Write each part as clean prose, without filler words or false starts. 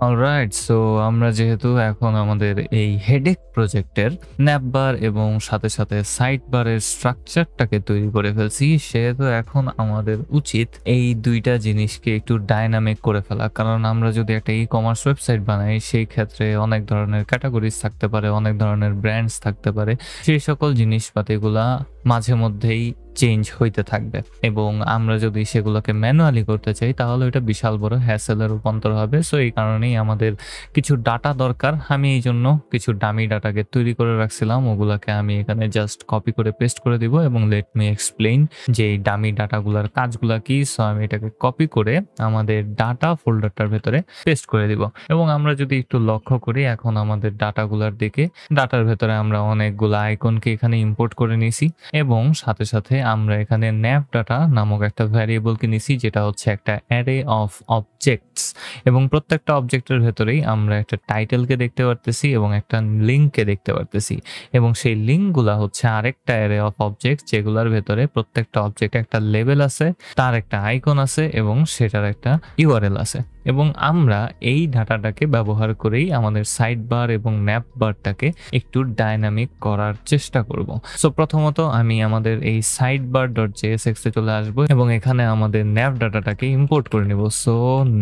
Alright, so আমরা যেহেতু এখন আমাদের এই হেডেক প্রজেক্টের ন্যাপবার এবং সাথে সাথে সাইড বারের স্ট্রাকচারটাকে তৈরি করে ফেলছি, সেহেতু এখন আমাদের উচিত এই দুইটা জিনিসকে একটু ডাইনামিক করে ফেলা। কারণ আমরা যদি একটা ই কমার্স ওয়েবসাইট বানাই, সেই ক্ষেত্রে অনেক ধরনের ক্যাটাগরিজ থাকতে পারে, অনেক ধরনের ব্র্যান্ডস থাকতে পারে। সেই সকল জিনিসপাতিগুলা মাঝে মধ্যেই চেঞ্জ হইতে থাকবে, এবং আমরা যদি সেগুলোকে ম্যানুয়ালি করতে চাই তাহলে এটা বিশাল বড় হ্যাসেলের রূপান্তর হবে। সো এই কারণেই আমাদের কিছু ডাটা দরকার। আমি এই জন্য কিছু ডামি ডাটাকে তৈরি করে রাখছিলাম, ওগুলাকে আমি এখানে জাস্ট কপি করে পেস্ট করে দিব এবং লেট মি এক্সপ্লেইন যে এই ডামি ডাটাগুলোর কাজগুলা কি। সো আমি এটাকে কপি করে আমাদের ডাটা ফোল্ডারটার ভেতরে পেস্ট করে দিব, এবং আমরা যদি একটু লক্ষ্য করি এখন আমাদের ডাটাগুলার দিকে, ডাটার ভেতরে আমরা অনেকগুলো আইকনকে এখানে ইম্পোর্ট করে নিয়েছি, এবং সাথে সাথে আমরা এখানে nav data নামক একটা ভ্যারিয়েবলকে নিছি, যেটা হচ্ছে একটা অ্যারে অফ অবজেক্টস, এবং প্রত্যেকটা অবজেক্টের ভেতরেই আমরা একটা টাইটেলকে দেখতে পারতেছি এবং একটা লিঙ্ককে দেখতে পারতেছি, এবং সেই লিঙ্কগুলা হচ্ছে আরেকটা অ্যারে অফ অবজেক্ট, যেগুলোর ভেতরে প্রত্যেকটা অবজেক্টে একটা লেবেল আছে, তার একটা আইকন আছে এবং সেটার একটা ইউআরএল আছে। এবং আমরা এই ডাটাটাকে ব্যবহার করেই আমাদের সাইড বার এবং ন্যাপ বারটাকে একটু ডাইনামিক করার চেষ্টা করব। সো প্রথমত আমি আমাদের এই সাইড বার ডট জেএসএক্স এ চলে আসবো এবং এখানে আমাদের ন্যাপ ডাটাটাকে ইম্পোর্ট করে নিব। সো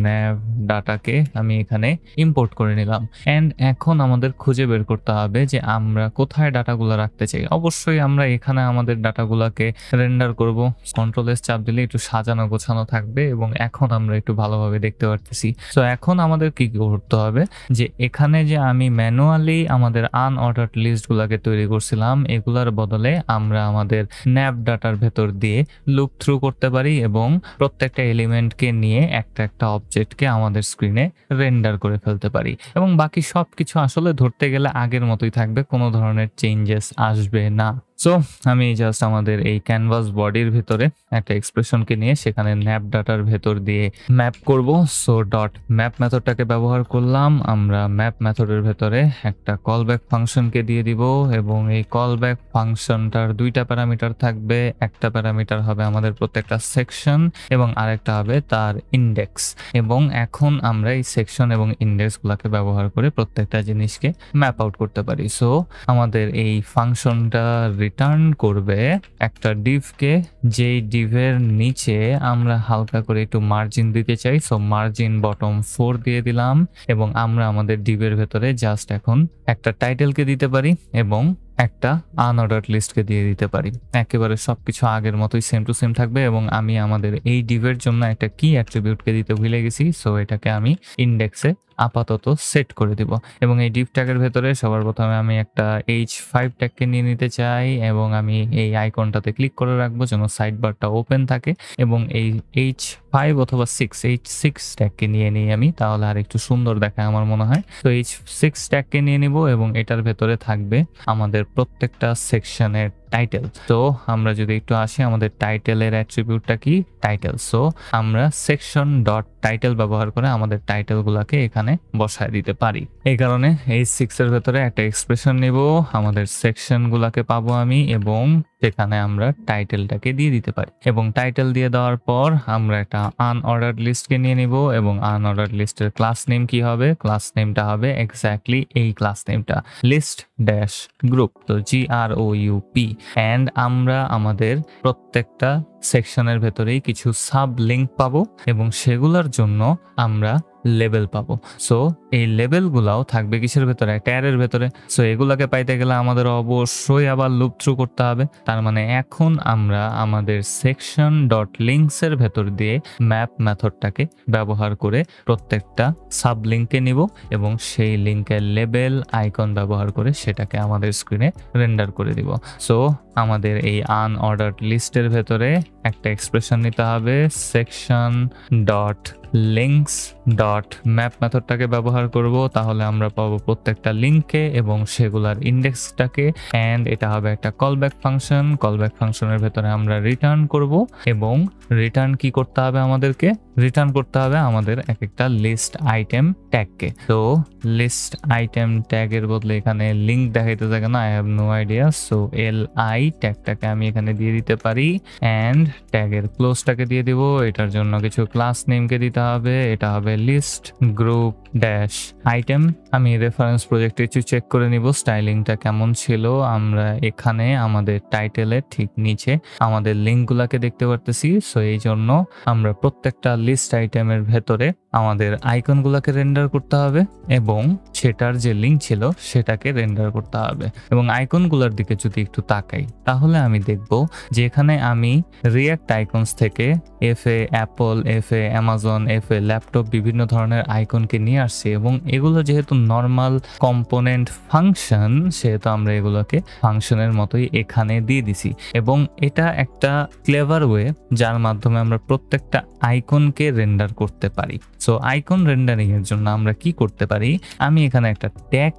ন্যাপ ডাটাকে আমি এখানে ইম্পোর্ট করে নিলাম, অ্যান্ড এখন আমাদের খুঁজে বের করতে হবে যে আমরা কোথায় ডাটাগুলো রাখতে চাই। অবশ্যই আমরা এখানে আমাদের ডাটাগুলোকে রেন্ডার করব। কন্ট্রোল এস চাপ দিলে একটু সাজানো গোছানো থাকবে, এবং এখন আমরা একটু ভালোভাবে দেখতে পারতেছি। সো এখন আমাদের কি করতে হবে, যে এখানে যে আমি ম্যানুয়ালি আমাদের আনঅর্ডার্ড লিস্টগুলোকে তৈরি করছিলাম, এগুলার বদলে আমরা আমাদের ন্যাপ ডাটার ভেতর দিয়ে লুপ থ্রু করতে পারি এবং প্রত্যেকটা এলিমেন্টকে নিয়ে একটা একটা অবজেক্টকে আমাদের স্ক্রিনে রেন্ডার করে ফেলতে পারি, এবং বাকি সব কিছু আসলে ধরতে গেলে আগের মতোই থাকবে, কোনো ধরনের চেঞ্জেস আসবে না। সো আমি জাস্ট আমাদের এই ক্যানভাস বডির ভিতরে একটা এক্সপ্রেশনকে নিয়ে সেখানে ন্যাপ ডাটার ভেতর দিয়ে ম্যাপ করব। সো ডট ম্যাপ মেথডটাকে ব্যবহার করলাম। আমরা ম্যাপ মেথডের ভেতরে একটা কলব্যাক ফাংশনকে দিয়ে দিব, এবং এই কলব্যাক ফাংশনটার দুইটা প্যারামিটার থাকবে। একটা প্যারামিটার হবে আমাদের প্রত্যেকটা সেকশন এবং আরেকটা হবে তার ইন্ডেক্স, এবং এখন আমরা এই সেকশন এবং ইন্ডেক্সগুলোকে ব্যবহার করে প্রত্যেকটা জিনিসকে ম্যাপ আউট করতে পারি। সো আমাদের এই ফাংশনটা রিটার্ন করবে একটা ডিভকে, যেই ডিভের নিচে আমরা হালকা করে একটু মার্জিন দিতে চাই। সো মার্জিন বটম 4 দিয়ে দিলাম, এবং আমরা আমাদের ডিভের ভেতরে জাস্ট এখন একটা টাইটেলকে দিতে পারি এবং একটা আনঅর্ডার্ড লিস্টকে দিয়ে দিতে পারি। একেবারে সবকিছু আগের মতোই সেম টু সেম থাকবে, এবং আমি আমাদের এই ডিভের জন্য একটা কি অ্যাট্রিবিউটকে দিতে ভুলে গেছি। সো এটাকে আমি ইন্ডেক্সে আপাতত সেট করে দিব, এবং এই ডিভ ট্যাগের ভেতরে সবার প্রথমে আমি একটা H5 ট্যাগকে নিয়ে নিতে চাই, এবং আমি এই আইকনটাতে ক্লিক করে রাখবো যেন সাইড বারটা ওপেন থাকে, এবং এই H5 অথবা H6 ট্যাগকে নিয়ে নিই আমি, তাহলে আর একটু সুন্দর দেখায় আমার মনে হয়। তো H6 ট্যাগকে নিয়ে নিব, এবং এটার ভেতরে থাকবে আমাদের প্রত্যেকটা সেকশনের টাইটেল। তো আমরা যদি একটু আসি, আমাদের টাইটেলের অ্যাট্রিবিউটটা কি? টাইটেল। সো আমরা সেকশন ডট টাইটেল ব্যবহার করে আমাদের টাইটেলগুলোকে এখানে বসায় দিতে পারি। এই কারণে H6 এর ভেতরে একটা এক্সপ্রেশন নেব, আমাদের সেকশনগুলোকে পাবো আমি, এবং সেখানে আমরা টাইটেলটাকে দিয়ে দিতে পারি, এবং টাইটেল দিয়ে দেওয়ার পর আমরা একটা আনঅর্ডার্ড লিস্টকে নিয়ে নিব, এবং আনঅর্ডার্ড লিস্টের ক্লাস নেম কি হবে? ক্লাস নেমটা হবে এক্স্যাক্টলি এই ক্লাস নেমটা, লিস্ট ড্যাশ গ্রুপ, তো GROUP। অ্যান্ড আমরা আমাদের প্রত্যেকটা সেকশনের ভেতরেই কিছু সাব লিঙ্ক পাবো, এবং সেগুলোর জন্য আমরা লেবেল পাবো। সো এই লেবেলগুলাও থাকবে কিসের ভেতরে? ট্যারের ভেতরে। সো এগুলাকে পাইতে গেলে আমাদের অবশ্যই আবার লুপ থ্রু করতে হবে। তার মানে এখন আমরা আমাদের সেকশন ডট লিঙ্কস এর ভেতর দিয়ে ম্যাপ মেথডটাকে ব্যবহার করে প্রত্যেকটা সাব লিঙ্কে নিব, এবং সেই লিঙ্কের লেবেল আইকন ব্যবহার করে সেটাকে আমাদের স্ক্রিনে রেন্ডার করে দিব। সো আমাদের এই আনঅর্ডার্ড লিস্টের ভেতরে একটা এক্সপ্রেশন নিতে হবে, section dot links dot map মেথডটাকে ব্যবহার করব, তাহলে আমরা পাবো প্রত্যেকটা লিঙ্কে এবং সেগুলার ইন্ডেক্সটাকে, অ্যান্ড এটা হবে একটা কলব্যাক ফাংশন। কলব্যাক ফাংশনের ভেতরে আমরা রিটার্ন করব, এবং রিটার্ন কি করতে হবে আমাদেরকে? রিটার্ন করতে হবে আমাদের এক একটা লিস্ট আইটেম ট্যাগকে। তো লিস্ট আইটেম ট্যাগের বদলে এখানে লিঙ্ক দেখাইতে থাকে না, I have no idea. So LI ট্যাগটাকে আমি এখানে দিয়ে দিতে পারি, অ্যান্ড ট্যাগের ক্লোজটাকে দিয়ে দিব। এটার জন্য কিছু ক্লাস নেমকে দিতে হবে, এটা হবে লিস্ট গ্রুপ ড্যাশ আইটেম। আমি রেফারেন্স প্রজেক্টে একটু চেক করে নিব স্টাইলিংটা কেমন ছিল। আমরা এখানে আমাদের টাইটেলের ঠিক নিচে আমাদের লিঙ্কগুলোকে দেখতে পারতেছি। সো এই জন্য আমরা প্রত্যেকটা লিস্ট আইটেমের ভেতরে আমাদের আইকনগুলোকে রেন্ডার করতে হবে এবং সেটার যে লিঙ্ক ছিল সেটাকে রেন্ডার করতে হবে। এবং আইকনগুলোর দিকে যদি একটু তাকাই তাহলে আমি দেখব যে এখানে আমি রিয়াক্ট আইকনস থেকে FA Apple, FA Amazon, FA laptop বিভিন্ন ধরনের আইকনকে নিয়ে আসছি এবং এগুলো যেহেতু নর্মাল কম্পোনেন্ট ফাংশন সেহেতু আমরা এগুলোকে ফাংশনের মতোই এখানে দিয়ে দিছি এবং এটা একটা ক্লেভার ওয়ে যার মাধ্যমে আমরা প্রত্যেকটা আইকনকে রেন্ডার করতে পারি। সো আইকন রেন্ডারিং এর জন্য আমরা কি করতে পারি, আমি এখানে একটা ট্যাগ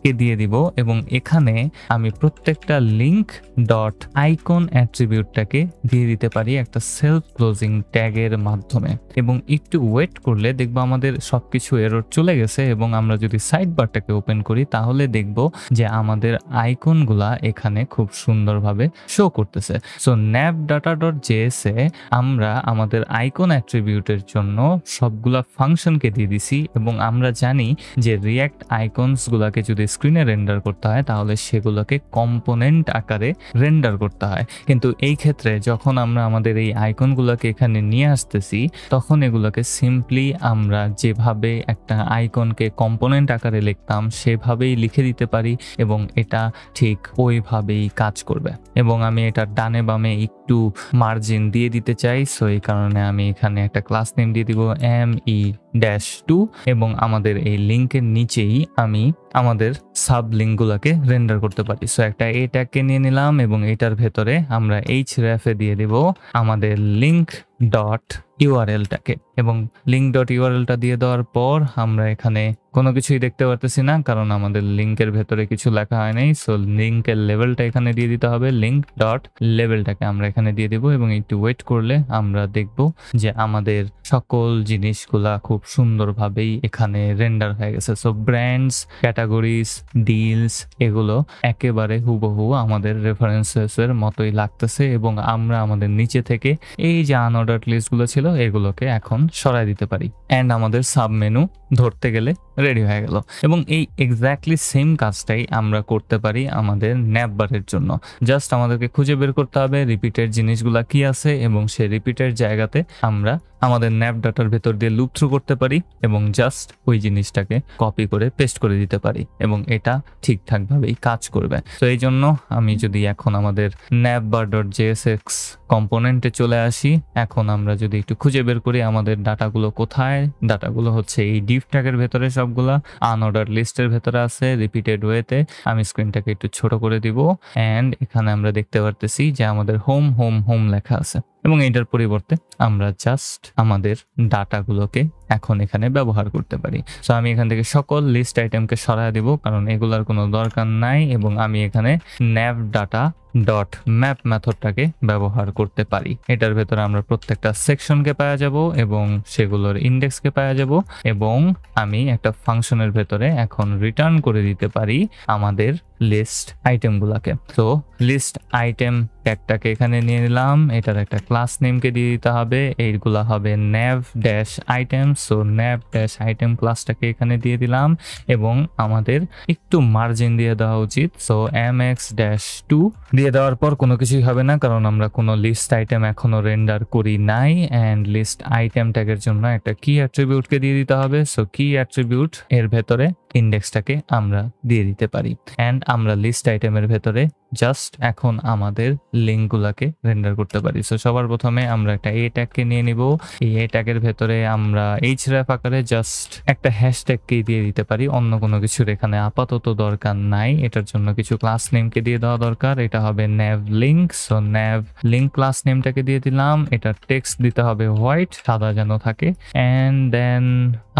কে দিয়ে দিব এবং এখানে আমি প্রত্যেকটা লিঙ্ক ডট আইকন অ্যাট্রিবিউটটাকে দিয়ে দিতে পারি একটা সেলফ ক্লোজিং ট্যাগের মাধ্যমে এবং একটু ওয়েট করলে দেখবো আমাদের সবকিছু এরর চলে গেছে এবং আমরা যদি সাইড বারটাকে ওপেন করি তাহলে দেখবো যে আমাদের আইকনগুলা এখানে খুব সুন্দরভাবে শো করতেছে। সো nav.data.js এ আমরা আমাদের আইকন অ্যাট্রিবিউটের জন্য সবগুলা ফাংশনকে দিয়ে দিছি এবং আমরা জানি যে রিয়াক্ট আইকনস গুলাকে যদি স্ক্রিনে রেন্ডার করতে হয় তাহলে সেগুলোকে কম্পোনেন্ট আকারে রেন্ডার করতে হয়। কিন্তু এই ক্ষেত্রে যখন আমরা আমাদের এই আইকনগুলোকে এখানে নিয়ে আসতেছি তখন এগুলোকে সিম্পলি আমরা যেভাবে একটা আইকনকে কম্পোনেন্ট আকারে লিখতাম সেভাবেই লিখে দিতে পারি এবং এটা ঠিক ওইভাবেই কাজ করবে। এবং আমি এটা ডানে বামে একটু মার্জিন দিয়ে দিতে চাই, সো এই কারণে আমি এখানে একটা ক্লাস নেম দিয়ে দিব me-2 এবং আমাদের এই লিঙ্কের নিচেই আমি আমাদের সাব লিঙ্কগুলোকে রেন্ডার করতে পারি। সো একটা এ ট্যাগকে নিয়ে নিলাম এবং এটার ভেতরে আমরা href এ দিয়ে দিব আমাদের লিঙ্ক ডট ইউআরএলটাকে এবং লিঙ্ক ডট ইউআরএলটা দিয়ে দেওয়ার পর আমরা এখানে কোনো কিছুই দেখতে পারতেছি না কারণ আমাদের লিঙ্কের ভেতরে কিছু লেখা হয় নাই। সো লিঙ্কের লেভেলটা এখানে দিয়ে দিতে হবে, লিঙ্ক ডট লেভেলটাকে আমরা এখানে দিয়ে দিব এবং একটু ওয়েট করলে আমরা দেখব যে আমাদের সকল জিনিসগুলা খুব সুন্দরভাবেই এখানে রেন্ডার হয়ে গেছে। সো ব্র্যান্ডস, ক্যাটাগরিজ, ডিলস এগুলো একেবারে হুবহু আমাদের রেফারেন্সেসের মতোই লাগতেছে এবং আমরা আমাদের নিচে থেকে এই যে আনঅর্ডার্ড লিস্টগুলো ছিল এগুলোকে এখন সরাই দিতে পারি অ্যান্ড আমাদের সাব মেনু ধরতে গেলে রেডি হয়ে গেল। এবং এই এক্স্যাক্টলি সেম কাজটাই আমরা করতে পারি আমাদের ন্যাপ বারের জন্য। জাস্ট আমাদেরকে খুঁজে বের করতে হবে রিপিটেড জিনিসগুলা কি আছে এবং সেই রিপিটেড জায়গাতে আমরা আমাদের ন্যাপ ডাটার ভেতর দিয়ে লুপ থ্রু করতে পারি এবং জাস্ট ওই জিনিসটাকে কপি করে পেস্ট করে দিতে পারি এবং এটা ঠিকঠাকভাবেই কাজ করবে। তো এই জন্য আমি যদি এখন আমাদের navbar.jsx কম্পোনেন্টে চলে আসি, এখন আমরা যদি একটু খুঁজে বের করি আমাদের ডাটাগুলো কোথায়, ডাটাগুলো হচ্ছে এই ডিভ ট্যাগের ভেতরে সবগুলা আনঅর্ডার লিস্টের ভেতরে আছে রিপিটেড ওয়েতে। আমি স্ক্রিনটাকে একটু ছোট করে দিব অ্যান্ড এখানে আমরা দেখতে পারতেছি যে আমাদের হোম হোম হোম লেখা আছে এবং এটার পরিবর্তে আমরা জাস্ট আমাদের ডাটাগুলোকে এখন এখানে ব্যবহার করতে পারি। সো আমি এখান থেকে সকল লিস্ট আইটেমকে সরায় দিব কারণ এগুলার কোনো দরকার নাই এবং আমি এখানে nav.data.map মেথডটাকে ব্যবহার করতে পারি। এটার ভেতরে আমরা প্রত্যেকটা সেকশনকে পাওয়া যাব এবং সেগুলোর ইন্ডেক্সকে পাওয়া যাব এবং আমি একটা ফাংশনের ভেতরে এখন রিটার্ন করে দিতে পারি আমাদের লিস্ট আইটেমগুলোকে। তো লিস্ট আইটেম ট্যাগটাকে এখানে নিয়ে নিলাম, এটার একটা ক্লাস নেমকে দিয়ে দিতে হবে, এইগুলা হবে nav-item। সো nav-item ক্লাসটাকে এখানে দিয়ে দিলাম এবং আমাদের একটু মার্জিন দিয়ে দেওয়া উচিত। সো mx-2 দিয়ে দেওয়ার পর কোনো কিছুই হবে না কারণ আমরা কোনো লিস্ট আইটেম এখনো রেন্ডার করি নাই অ্যান্ড লিস্ট আইটেম ট্যাগের জন্য একটা কি অ্যাট্রিবিউটকে দিয়ে দিতে হবে। সো কি অ্যাট্রিবিউট এর ভেতরে ইন্ডেক্সটাকে আমরা দিয়ে দিতে পারি অ্যান্ড আমরা লিস্ট আইটেমের ভেতরে জাস্ট এখন আমাদের লিঙ্কগুলোকে রেন্ডার করতে পারি। সো সবার প্রথমে আমরা একটা এ ট্যাগকে নিয়ে নিব, এই এ ট্যাগের ভেতরে আমরা href আকারে জাস্ট একটা হ্যাশট্যাগকে দিয়ে দিতে পারি, অন্য কোনো কিছুর এখানে আপাতত দরকার নাই। এটার জন্য কিছু ক্লাস নেমকে দিয়ে দেওয়া দরকার, এটা হবে nav link। So nav link class নেমটাকে দিয়ে দিলাম, এটা টেক্সট দিতে হবে হোয়াইট, সাদা যেন থাকে অ্যান্ড দেন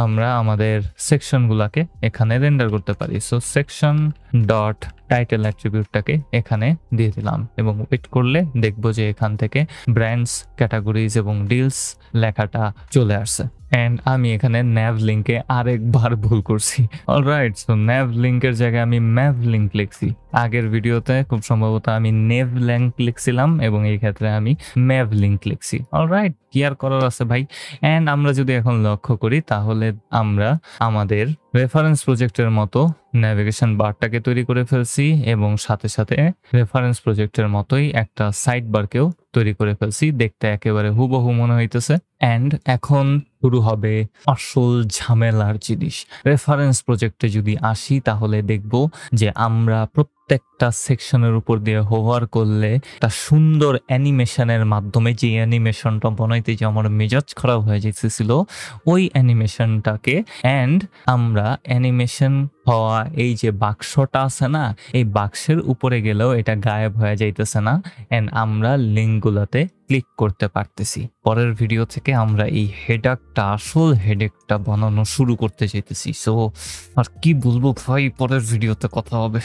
আমরা আমাদের সেকশনগুলোকে এখানে রেন্ডার করতে পারি। সো সেকশন ডট টাইটেল অ্যাট্রিবিউটটাকে এখানে দিয়ে দিলাম এবং ওয়েট করলে দেখবো যে এখান থেকে ব্র্যান্ডস, ক্যাটাগরিজ এবং ডিলস লেখাটা চলে আসছে। এন্ড আমি এখানে ন্যাভ লিঙ্কে আরেকবার ভুল করছি। অলরাইট, সো ন্যাভ লিঙ্কের জায়গায় আমি ম্যাভ লিঙ্ক লিখছি। আগের ভিডিওতে খুব সম্ভবত আমি নেভ লিঙ্ক লিখছিলাম এবং এই ক্ষেত্রে আমি ম্যাভ লিঙ্ক লিখছি। অলরাইট, কি আর করার আছে ভাই। এন্ড আমরা যদি এখন লক্ষ্য করি তাহলে আমরা আমাদের রেফারেন্স প্রজেক্টের মতো ন্যাভিগেশন বারটাকে তৈরি করে ফেলছি এবং সাথে সাথে রেফারেন্স প্রজেক্টের মতোই একটা সাইড বারকেও তৈরি করে ফেলছি। দেখতে একেবারে হুবহু মনে হইতেছে। এন্ড এখন শুরু হবে আসল ঝামেলার জিনিস। রেফারেন্স প্রজেক্টে যদি আসি তাহলে দেখব যে আমরা প্রত্যেকটা সেকশনের উপর দিয়ে হোভার করলে একটা সুন্দর অ্যানিমেশনের মাধ্যমে, যে অ্যানিমেশনটা বানাইতে যে আমার মেজাজ খারাপ হয়ে যেতেছিল ওই অ্যানিমেশনটাকে, এন্ড আমরা অ্যানিমেশন হওয়া এই যে বাক্সটা আছে না, এই বাক্সের উপরে গেলেও এটা গায়েব হয়ে যাইতেছে না। এন্ড আমরা লিঙ্কগুলোতে ক্লিক করতে পারতেছি। পরের ভিডিও থেকে আমরা এই হেডারটা, আসল হেডেকটা বানানো শুরু করতে চাইতেছি। সো আর কি বলবো ভাই, পরের ভিডিওতে কথা হবে।